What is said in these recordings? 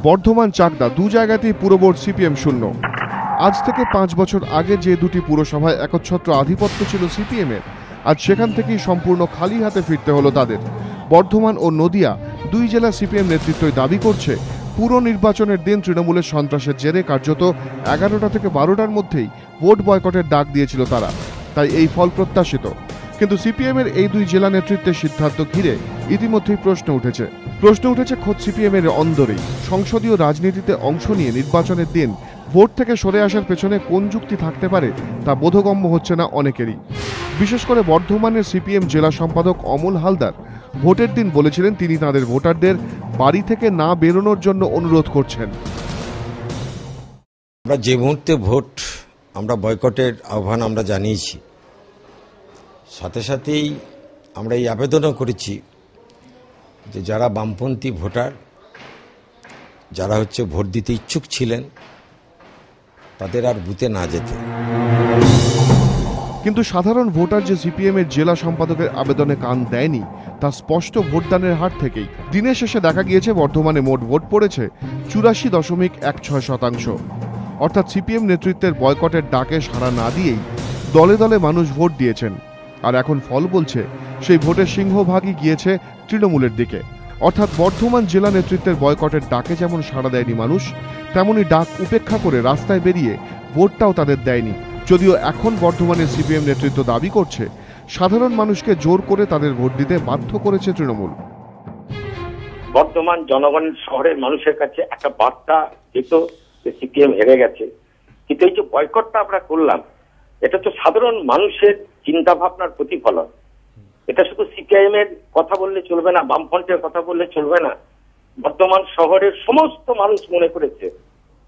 বর্ধমান চাকদা দু জায়গাতেই পুরবোর্ড সিপিএম শূন্য। আজ থেকে 5 বছর আগে যে দুটি পুরসভায় একচ্ছত্র আধিপত্য ছিল সিপিএমের, আজ সেখান থেকেই সম্পূর্ণ খালি হাতে ফিরতে হলো তাদের। বর্ধমান ও নদিয়া দুই জেলা সিপিএম নেতৃত্বই দাবি করছে পুরো নির্বাচনের দিন তৃণমূলের সন্ত্রাসের জেরে কার্যত 11টা থেকে 12টার মধ্যেই ভোট বয়কটের ডাক দিয়েছিল তারা, তাই এই ফল প্রত্যাশিত। কিন্তু সিপিএমের এই দুই জেলা নেতৃত্বের সিদ্ধান্ত ঘিরে ইতিমধ্যেই প্রশ্ন উঠেছে খোদ সিপিএমের অন্দরেই। সংসদীয় রাজনীতিতে অংশ নিয়ে নির্বাচনের দিন ভোট থেকে সরে আসার পেছনে কোন যুক্তি থাকতে পারে তা বোধগম্য হচ্ছে না অনেকেরই। বিশেষ করে বর্ধমানের সিপিএম জেলা সম্পাদক অমল হালদার ভোটের দিন বলেছিলেন তিনি তাদের ভোটারদের বাড়ি থেকে না বেরোনোর জন্য অনুরোধ করছেন। আমরা যে মুহূর্তে ভোট আমরা বয়কটের আহ্বান আমরা জানিয়েছি, সাথে সাথেই আমরা এই আবেদনও করেছি যে যারা বামপন্থী ভোটার, যারা ভোট দিতে ইচ্ছুক ছিলেন, তাদের আর বুথে না যেতে। কিন্তু সাধারণ ভোটার যে সিপিএমের জেলা সম্পাদকের আবেদনে কান দেয়নি তা স্পষ্ট ভোটদানের হার থেকেই। দিনের শেষে দেখা গিয়েছে বর্ধমানে মোট ভোট পড়েছে 84.16%। অর্থাৎ সিপিএম নেতৃত্বের বয়কটের ডাকে সাড়া না দিয়েই দলে দলে মানুষ ভোট দিয়েছেন। আর এখন ফল বলছে সেই ভোটের সিংহভাগই গিয়েছে তৃণমূলের দিকে। অর্থাৎ বর্ধমান জেলা নেতৃত্বের বয়কটের ডাকে যেমন সাড়া দেয়নি মানুষ, তেমনি ডাক উপেক্ষা করে রাস্তায় বেরিয়ে ভোটটাও তাদের দেয়নি। যদিও এখন বর্ধমানের সিপিএম নেতৃত্ব দাবি করছে সাধারণ মানুষকে জোর করে তাদের ভোট দিতে বাধ্য করেছে তৃণমূল। বর্ধমান জনগণের, শহরের মানুষের কাছে একটা বার্তা যেত যে সিপিএম হেরে গেছে। কিন্তু এই যে বয়কটটা আমরা করলাম, এটা তো সাধারণ মানুষের চিন্তা ভাবনার প্রতিফলন। এটা শুধু সিপিআইএম এর কথা বললে চলবে না, বামফ্রন্টের কথা বললে চলবে না। বর্ধমান শহরের সমস্ত মানুষ মনে করেছে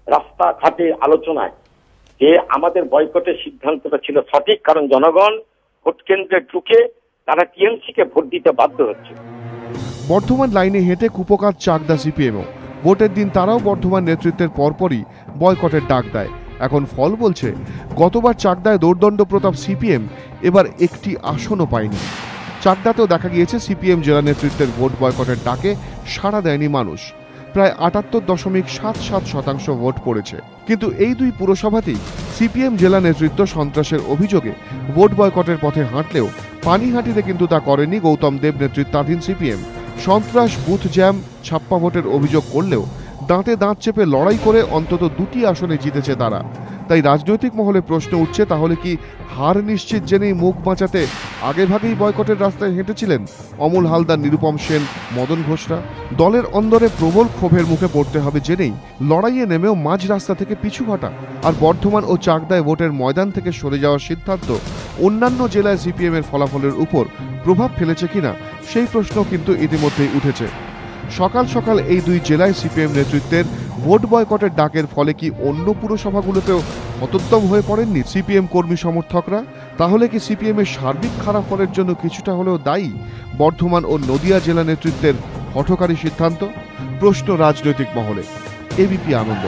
রাস্তাঘাটে আলোচনায় যে আমাদের বয়কটের সিদ্ধান্তটা ছিল সঠিক, কারণ জনগণ ভোট কেন্দ্রে ঢুকে তারা টিএমসি কে ভোট দিতে বাধ্য হচ্ছে। বর্ধমান লাইনে হেঁটে কুপকার চাকদা সিপিএমও ভোটের দিন তারাও বর্ধমান নেতৃত্বের পরপরই বয়কটের ডাক দেয়। এখন ফল বলছে গতবার চাকদায় দৌর্দণ্ড প্রতাপ সিপিএম এবার একটি আসনও পায়নি। চাকদাতেও দেখা গিয়েছে সিপিএম জেলা নেতৃত্বের ভোট বয়কটের ডাকে সাড়া দেয়নি মানুষ। প্রায় 78.77% ভোট পড়েছে। কিন্তু এই দুই পুরসভাতেই সিপিএম জেলা নেতৃত্ব সন্ত্রাসের অভিযোগে ভোট বয়কটের পথে হাঁটলেও পানিহাটিতে কিন্তু তা করেনি গৌতম দেব নেতৃত্বাধীন সিপিএম। সন্ত্রাস, বুথ জ্যাম, ছাপ্পা ভোটের অভিযোগ করলেও দাঁতে দাঁত চেপে লড়াই করে অন্তত 2টি আসনে জিতেছে তারা। তাই রাজনৈতিক মহলে প্রশ্ন উঠছে, তাহলে কি হার নিশ্চিত জেনেই মুখ বাঁচাতে আগেভাগেই বয়কটের রাস্তায় হেঁটেছিলেন অমল হালদার, নিরুপম সেন, মদন ঘোষরা? দলের অন্দরে প্রবল ক্ষোভের মুখে পড়তে হবে জেনেই লড়াইয়ে নেমেও মাঝ রাস্তা থেকে পিছু হটা আর বর্ধমান ও চাকদায় ভোটের ময়দান থেকে সরে যাওয়ার সিদ্ধান্ত অন্যান্য জেলায় সিপিএম এর ফলাফলের উপর প্রভাব ফেলেছে কিনা সেই প্রশ্ন কিন্তু ইতিমধ্যেই উঠেছে। সকাল সকাল এই দুই জেলায় সিপিএম নেতৃত্বের ভোট বয়কটের ডাকের ফলে কি অন্য পুরসভাগুলোতেও হতোদ্যম হয়ে পড়েননি সিপিএম কর্মী সমর্থকরা? তাহলে কি সিপিএম এর সার্বিক খারাপ ফলের জন্য কিছুটা হলেও দায়ী বর্ধমান ও নদিয়া জেলা নেতৃত্বের হঠকারী সিদ্ধান্ত? প্রশ্ন রাজনৈতিক মহলে। এবিপি আনন্দ।